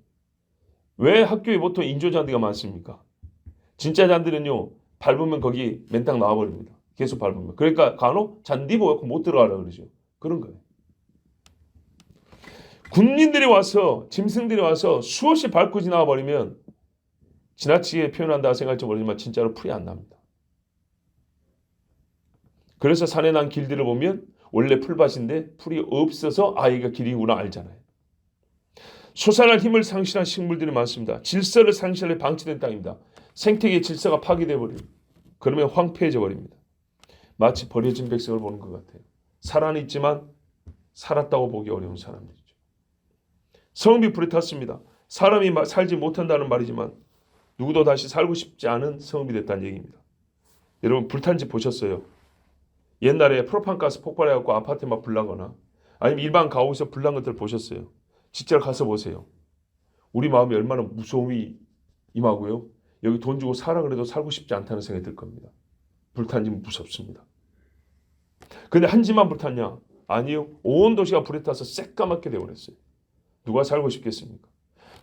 왜 학교에 보통 인조 잔디가 많습니까? 진짜 잔디는요 밟으면 거기 맨땅 나와버립니다. 계속 밟으면. 그러니까 간혹 잔디 보고 못 들어가라 그러죠. 그런 거예요. 군인들이 와서 짐승들이 와서 수없이 밟고 지나가 버리면 지나치게 표현한다 생각할지 모르지만 진짜로 풀이 안 납니다. 그래서 산에 난 길들을 보면 원래 풀밭인데 풀이 없어서 여기가 길이구나 알잖아요. 솟아날 힘을 상실한 식물들이 많습니다. 질서를 상실해 방치된 땅입니다. 생태계의 질서가 파괴되어 버립니다. 그러면 황폐해져 버립니다. 마치 버려진 백성을 보는 것 같아요. 살아는 있지만 살았다고 보기 어려운 사람들이죠. 성읍이 불에 탔습니다. 사람이 살지 못한다는 말이지만 누구도 다시 살고 싶지 않은 성읍이 됐다는 얘기입니다. 여러분 불탄 집 보셨어요? 옛날에 프로판가스 폭발해갖고 아파트에 막 불나거나 아니면 일반 가옥에서 불난 것들 보셨어요? 직접 가서 보세요. 우리 마음이 얼마나 무서움이 임하고요. 여기 돈 주고 살아 그래도 살고 싶지 않다는 생각이 들 겁니다. 불탄 집 무섭습니다. 근데 한 집만 불탔냐? 아니요. 온 도시가 불에 타서 새까맣게 되어버렸어요. 누가 살고 싶겠습니까?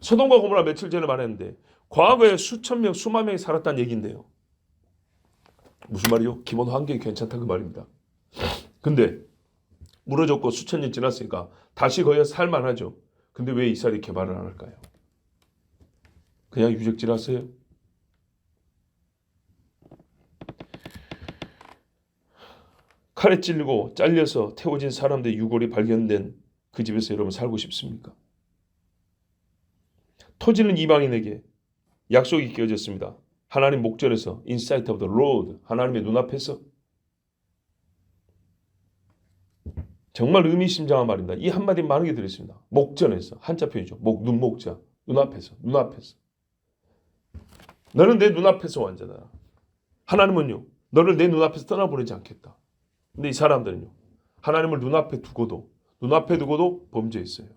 소돔과 고모라 며칠 전에 말했는데 과거에 수천 명, 수만 명이 살았다는 얘기인데요. 무슨 말이요? 기본 환경이 괜찮다 그 말입니다. 근데 무너졌고 수천 년 지났으니까 다시 거기서 살만하죠. 근데 왜 이스라엘이 개발을 안 할까요? 그냥 유적질 하세요? 칼에 찔리고 잘려서 태워진 사람들의 유골이 발견된 그 집에서 여러분 살고 싶습니까? 토지는 이방인에게 약속이 끼워졌습니다. 하나님 목전에서 in sight of the Lord, 하나님의 눈앞에서. 정말 의미심장한 말입니다. 이 한마디 많은 게 들어있습니다. 목전에서, 한자 표현이죠. 눈목자, 눈앞에서. 너는 내 눈앞에서 완전하다. 하나님은요, 너를 내 눈앞에서 떠나보내지 않겠다. 근데 이 사람들은요, 하나님을 눈앞에 두고도 범죄했어요.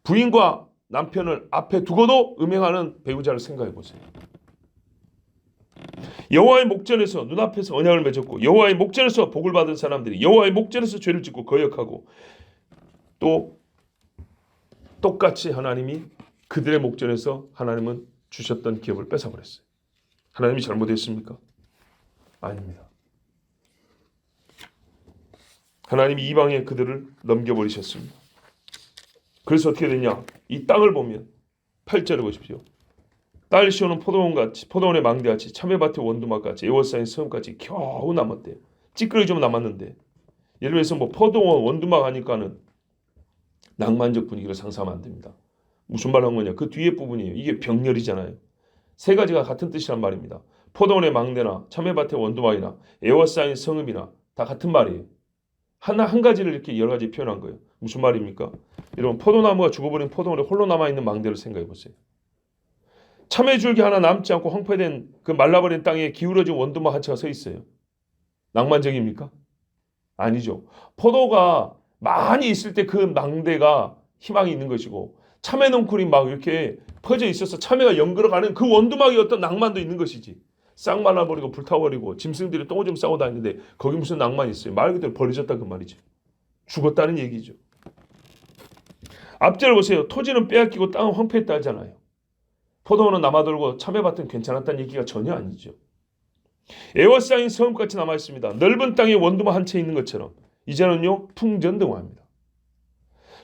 부인과 남편을 앞에 두고도 음행하는 배우자를 생각해 보세요. 여호와의 목전에서 눈앞에서 언약을 맺었고 여호와의 목전에서 복을 받은 사람들이 여호와의 목전에서 죄를 짓고 거역하고 또 똑같이 하나님이 그들의 목전에서 하나님은 주셨던 기업을 뺏어버렸어요. 하나님이 잘못했습니까? 아닙니다. 하나님이 이방에 그들을 넘겨버리셨습니다. 그래서 어떻게 됐냐? 이 땅을 보면 8절을 보십시오. 딸 시오는 포도원의 망대같이 참외밭의 원두막같이 에워싸인 성같이 겨우 남았대요. 찌끄러기 좀 남았는데 예를 들어서 포도원 원두막 하니까는 낭만적 분위기를 상상하면 안 됩니다. 무슨 말 한 거냐? 그 뒤에 부분이에요. 이게 병렬이잖아요. 세 가지가 같은 뜻이란 말입니다. 포도원의 망대나 참외밭의 원두막이나 에워싸인 성읍이나 다 같은 말이에요. 한 가지를 이렇게 여러 가지 표현한 거예요. 무슨 말입니까? 여러분 포도나무가 죽어버린 포도원에 홀로 남아있는 망대를 생각해 보세요. 참외줄기 하나 남지 않고 황폐된 그 말라버린 땅에 기울어진 원두막 한 채가 서 있어요. 낭만적입니까? 아니죠. 포도가 많이 있을 때 그 망대가 희망이 있는 것이고 참외 넝쿨이 막 이렇게 퍼져 있어서 참외가 연걸어가는 그 원두막이 어떤 낭만도 있는 것이지. 싹 말라버리고 불타버리고 짐승들이 똥오줌 싸고 다니는데 거기 무슨 낭만이 있어요. 말 그대로 버려졌다 그 말이죠. 죽었다는 얘기죠. 앞절 보세요. 토지는 빼앗기고 땅은 황폐했다 하잖아요. 포도원은 남아돌고 참외밭은 괜찮았다는 얘기가 전혀 아니죠. 에워싸인 성읍같이 남아있습니다. 넓은 땅에 원두막 한 채 있는 것처럼 이제는요 풍전등화합니다.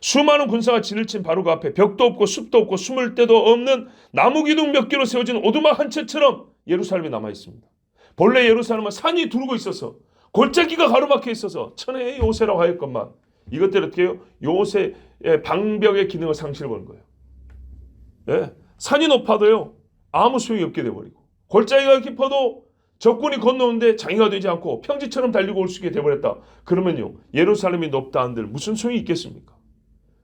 수많은 군사가 진을 친 바로 그 앞에 벽도 없고 숲도 없고 숨을 데도 없는 나무 기둥 몇 개로 세워진 오두막 한 채처럼 예루살렘이 남아있습니다. 본래 예루살렘은 산이 두르고 있어서 골짜기가 가로막혀 있어서 천혜의 요새라고 하였건만 이것들 어떻게 해요? 요새의 방벽의 기능을 상실해버린 거예요. 예. 산이 높아도요 아무 소용이 없게 돼버리고 골짜기가 깊어도 적군이 건너오는데 장애가 되지 않고 평지처럼 달리고 올 수 있게 돼버렸다. 그러면요 예루살렘이 높다 한들 무슨 소용이 있겠습니까?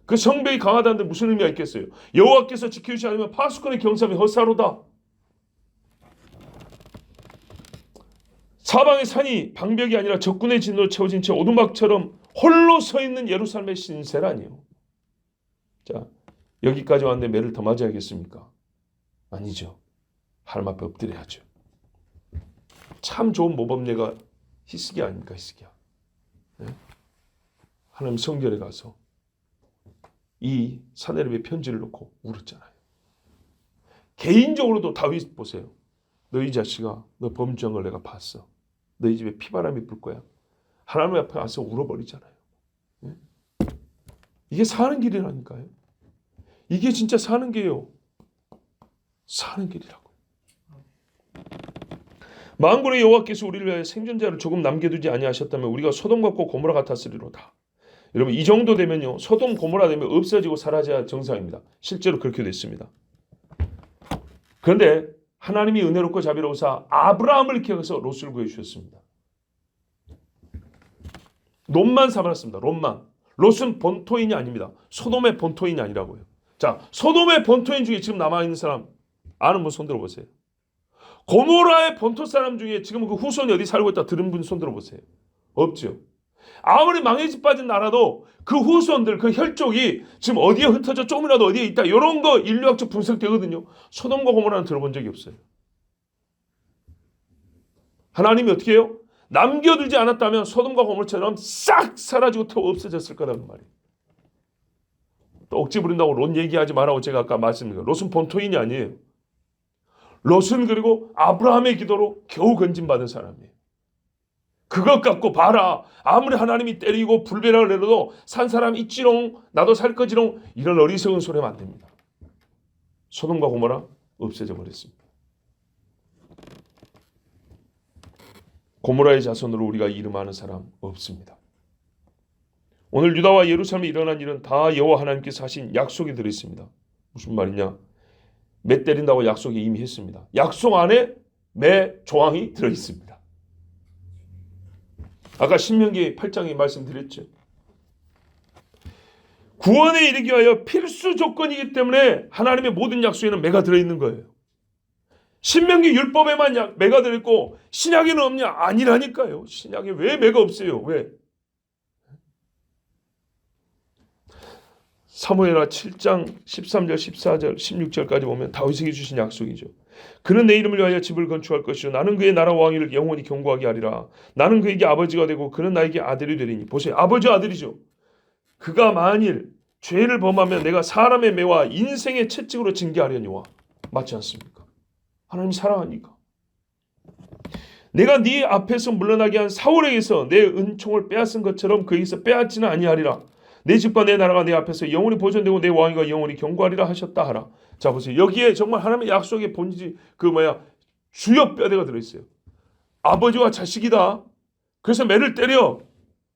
그 성벽이 강하다 한들 무슨 의미가 있겠어요? 여호와께서 지켜주지 않으면 파수꾼의 경삼이 헛사로다. 사방의 산이 방벽이 아니라 적군의 진으로 채워진 채 오두막처럼 홀로 서 있는 예루살렘의 신세라니요. 자, 여기까지 왔는데 매를 더 맞아야겠습니까? 아니죠. 하나님 앞에 엎드려야죠. 참 좋은 모범례가 히스기야 아닙니까? 히스기야. 네? 하나님 성전에 가서 이 사내립의 편지를 놓고 울었잖아요. 개인적으로도 다윗 보세요. 너희 자식아, 너 범죄한 걸 내가 봤어. 너희 집에 피바람이 불 거야. 하나님 앞에 와서 울어버리잖아요. 예? 이게 사는 길이라니까요. 이게 진짜 사는 길이에요. 사는 길이라고. 만군의 여호와께서 우리를 위하여 생존자를 조금 남겨두지 아니하셨다면 우리가 소돔과 고모라 같았으리로다. 여러분, 이 정도 되면요, 소돔 고모라 되면 없어지고 사라져야 정상입니다. 실제로 그렇게 됐습니다. 그런데 하나님이 은혜롭고 자비로우사 아브라함을 기억해서 롯을 구해주셨습니다. 롯만 살았습니다. 롯만. 롯은 본토인이 아닙니다. 소돔의 본토인이 아니라고요. 자, 소돔의 본토인 중에 지금 남아있는 사람 아는 분 손 들어보세요. 고모라의 본토 사람 중에 지금 그 후손이 어디 살고 있다 들은 분 손 들어보세요. 없죠. 아무리 망해지 빠진 나라도 그 후손들, 그 혈족이 지금 어디에 흩어져 조금이라도 어디에 있다, 이런 거 인류학적 분석되거든요. 소돔과 고모라는 들어본 적이 없어요. 하나님이 어떻게 해요? 남겨두지 않았다면 소돔과 고모라처럼 싹 사라지고 없어졌을 거라는 말이에요. 또 억지 부린다고 롯 얘기하지 말라고 제가 아까 말씀드린 거예요. 롯은 본토인이 아니에요. 롯은 그리고 아브라함의 기도로 겨우 건진받은 사람이에요. 그것 갖고 봐라, 아무리 하나님이 때리고 불벼락을 내려도 산 사람 있지롱, 나도 살 거지롱, 이런 어리석은 소리 하면 안 됩니다. 소돔과 고모라 없어져 버렸습니다. 고모라의 자손으로 우리가 이름하는 사람 없습니다. 오늘 유다와 예루살렘에 일어난 일은 다 여호와 하나님께서 하신 약속이 들어있습니다. 무슨 말이냐? 매 때린다고 약속이 이미 했습니다. 약속 안에 매 조항이 들어있습니다. 아까 신명기 8장에 말씀드렸죠. 구원에 이르기 위하여 필수 조건이기 때문에 하나님의 모든 약속에는 매가 들어있는 거예요. 신명기 율법에만 매가 들어있고 신약에는 없냐? 아니라니까요. 신약에 왜 매가 없어요? 왜? 사무엘하 7장 13절, 14절, 16절까지 보면 다윗에게 주신 약속이죠. 그는 내 이름을 위하여 집을 건축할 것이요 나는 그의 나라 왕위를 영원히 경고하게 하리라. 나는 그에게 아버지가 되고 그는 나에게 아들이 되리니. 보세요. 아버지 아들이죠. 그가 만일 죄를 범하면 내가 사람의 매와 인생의 채찍으로 징계하려니와. 맞지 않습니까? 하나님 사랑하니까. 내가 네 앞에서 물러나게 한 사울에게서 내 은총을 빼앗은 것처럼 그에게서 빼앗지는 아니하리라. 내 집과 내 나라가 내 앞에서 영원히 보존되고 내 왕위가 영원히 경고하리라 하셨다 하라. 자, 보세요. 여기에 정말 하나님의 약속의 본질, 주요 뼈대가 들어있어요. 아버지와 자식이다. 그래서 매를 때려.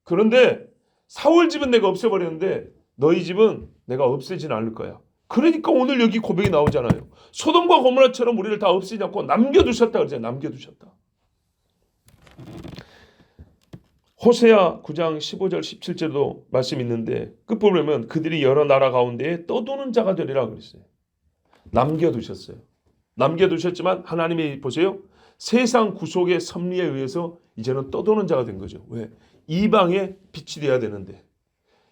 그런데 사울 집은 내가 없애버렸는데 너희 집은 내가 없애진 않을 거야. 그러니까 오늘 여기 고백이 나오잖아요. 소돔과 고모라처럼 우리를 다 없애지 않고 남겨두셨다 그러잖아요. 남겨두셨다. 호세아 9장 15절 17절도 말씀 있는데 끝부분에 보면 그들이 여러 나라 가운데에 떠도는 자가 되리라 그랬어요. 남겨두셨어요. 남겨두셨지만 하나님이 보세요. 세상 구속의 섭리에 의해서 이제는 떠도는 자가 된 거죠. 왜? 이방의 빛이 되어야 되는데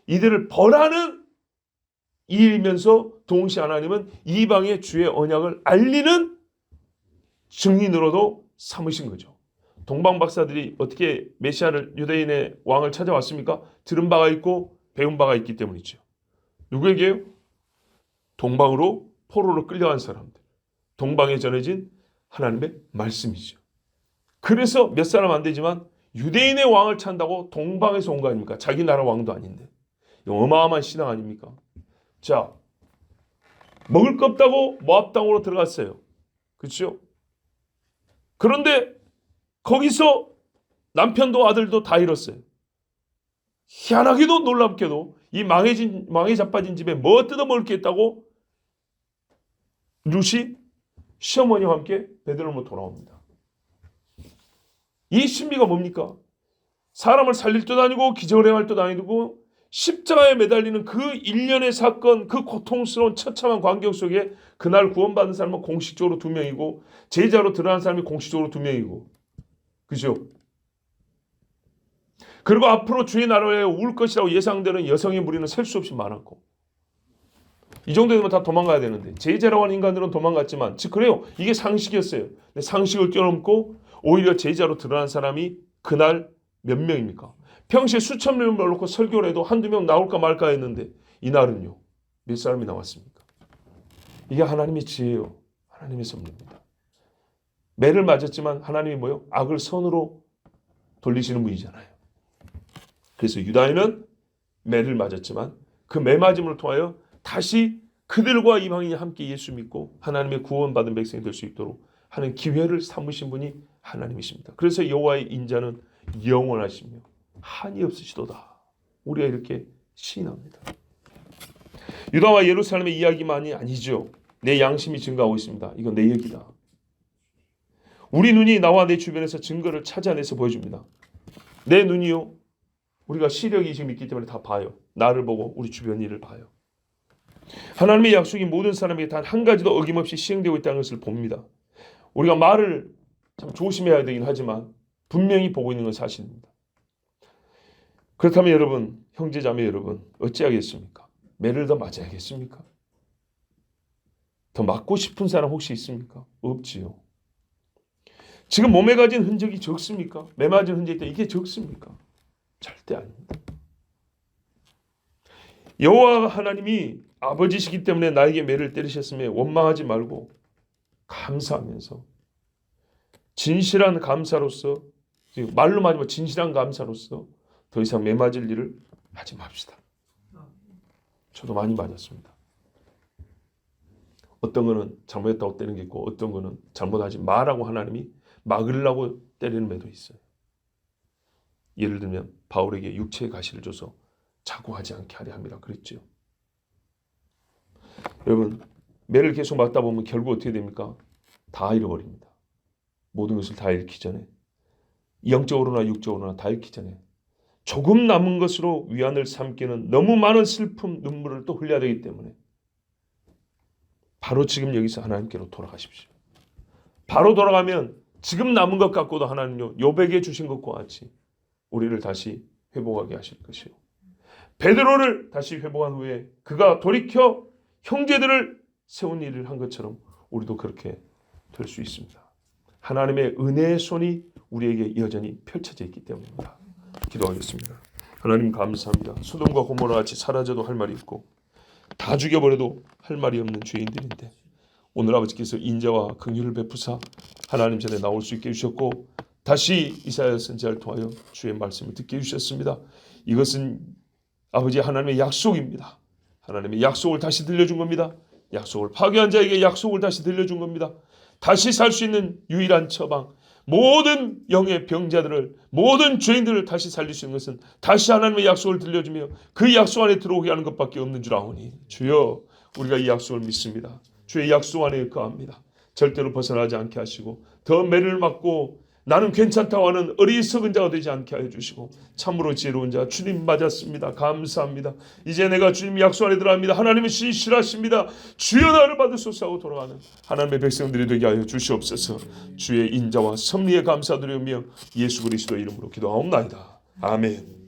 이들을 벌하는 일이면서 동시에 하나님은 이방의 주의 언약을 알리는 증인으로도 삼으신 거죠. 동방 박사들이 어떻게 메시아를 유대인의 왕을 찾아왔습니까? 들은 바가 있고 배운 바가 있기 때문이죠. 누구에게요? 동방으로 포로로 끌려간 사람들. 동방에 전해진 하나님의 말씀이죠. 그래서 몇 사람 안 되지만 유대인의 왕을 찾는다고 동방에서 온 거 아닙니까? 자기 나라 왕도 아닌데. 어마어마한 신앙 아닙니까? 자, 먹을 거 없다고 모압 땅으로 들어갔어요. 그렇죠? 그런데 거기서 남편도 아들도 다 잃었어요. 희한하게도 놀랍게도 이 망에 자빠진 집에 뭐 뜯어 먹을 게 있다고 룻이 시어머니와 함께 베들레헴으로 돌아옵니다. 이 신비가 뭡니까? 사람을 살릴 때도 아니고 기적을 행할 때도 아니고 십자가에 매달리는 그 일련의 사건, 그 고통스러운 처참한 광경 속에 그날 구원받은 사람은 공식적으로 2명이고 제자로 드러난 사람이 공식적으로 2명이고, 그죠? 그리고 앞으로 주의 나라에 올 것이라고 예상되는 여성의 무리는 셀 수 없이 많았고, 이 정도 되면 다 도망가야 되는데 제자라고 하는 인간들은 도망갔지만, 즉 그래요. 이게 상식이었어요. 근데 상식을 뛰어넘고 오히려 제자로 드러난 사람이 그날 몇 명입니까? 평소에 수천 명을 놓고 설교를 해도 한두 명 나올까 말까 했는데 이날은요. 몇 사람이 나왔습니까? 이게 하나님의 지혜요. 하나님의 섭리입니다. 매를 맞았지만 하나님이 뭐요? 악을 선으로 돌리시는 분이잖아요. 그래서 유다인은 매를 맞았지만 그 매 맞음을 통하여 다시 그들과 이방인이 함께 예수 믿고 하나님의 구원받은 백성이 될 수 있도록 하는 기회를 삼으신 분이 하나님이십니다. 그래서 여호와의 인자는 영원하시며 한이 없으시도다. 우리가 이렇게 시인합니다. 유다와 예루살렘의 이야기만이 아니죠. 내 양심이 증거하고 있습니다. 이건 내 얘기다. 우리 눈이 나와 내 주변에서 증거를 찾아내서 보여줍니다. 내 눈이요. 우리가 시력이 지금 있기 때문에 다 봐요. 나를 보고 우리 주변 일을 봐요. 하나님의 약속이 모든 사람에게 단 한 가지도 어김없이 시행되고 있다는 것을 봅니다. 우리가 말을 참 조심해야 되긴 하지만 분명히 보고 있는 건 사실입니다. 그렇다면 여러분, 형제자매 여러분, 어찌하겠습니까? 매를 더 맞아야겠습니까? 더 맞고 싶은 사람 혹시 있습니까? 없지요. 지금 몸에 가진 흔적이 적습니까? 매 맞은 흔적이 있다. 이게 적습니까? 절대 아닙니다. 여호와 하나님이 아버지시기 때문에 나에게 매를 때리셨음에 원망하지 말고 감사하면서 진실한 감사로서, 말로 말하면 진실한 감사로서 더 이상 매 맞을 일을 하지 맙시다. 저도 많이 맞았습니다. 어떤 거는 잘못했다고 때리는 게 있고 어떤 거는 잘못하지 마라고 하나님이 막으려고 때리는 매도 있어요. 예를 들면 바울에게 육체의 가시를 줘서 자고하지 않게 하려 함이라 그랬죠. 여러분, 매를 계속 맞다 보면 결국 어떻게 됩니까? 다 잃어버립니다. 모든 것을 다 잃기 전에, 영적으로나 육적으로나 다 잃기 전에 조금 남은 것으로 위안을 삼기는 너무 많은 슬픔, 눈물을 또 흘려야 되기 때문에 바로 지금 여기서 하나님께로 돌아가십시오. 바로 돌아가면 지금 남은 것 갖고도 하나님요 요백에 주신 것과 같이 우리를 다시 회복하게 하실 것이요. 베드로를 다시 회복한 후에 그가 돌이켜 형제들을 세운 일을 한 것처럼 우리도 그렇게 될 수 있습니다. 하나님의 은혜의 손이 우리에게 여전히 펼쳐져 있기 때문입니다. 기도하겠습니다. 하나님 감사합니다. 소돔과 고모라 같이 사라져도 할 말이 없고 다 죽여버려도 할 말이 없는 죄인들인데 오늘 아버지께서 인자와 긍휼을 베푸사 하나님 전에 나올 수 있게 해주셨고 다시 이사야 선지자를 통하여 주의 말씀을 듣게 해주셨습니다. 이것은 아버지 하나님의 약속입니다. 하나님의 약속을 다시 들려준 겁니다. 약속을 파괴한 자에게 약속을 다시 들려준 겁니다. 다시 살 수 있는 유일한 처방, 모든 영의 병자들을, 모든 죄인들을 다시 살릴 수 있는 것은 다시 하나님의 약속을 들려주며 그 약속 안에 들어오게 하는 것밖에 없는 줄 아오니 주여 우리가 이 약속을 믿습니다. 주의 약속 안에 거합니다. 절대로 벗어나지 않게 하시고 더 매를 맞고 나는 괜찮다고 하는 어리석은 자가 되지 않게 하여 주시고 참으로 지혜로운 자 주님 맞았습니다. 감사합니다. 이제 내가 주님 약속 안에 들어갑니다. 하나님은 신실하십니다. 주여 나를 받으소서 하고 돌아가는 하나님의 백성들이 되게 하여 주시옵소서. 주의 인자와 섭리에 감사드리며 예수 그리스도의 이름으로 기도하옵나이다. 아멘.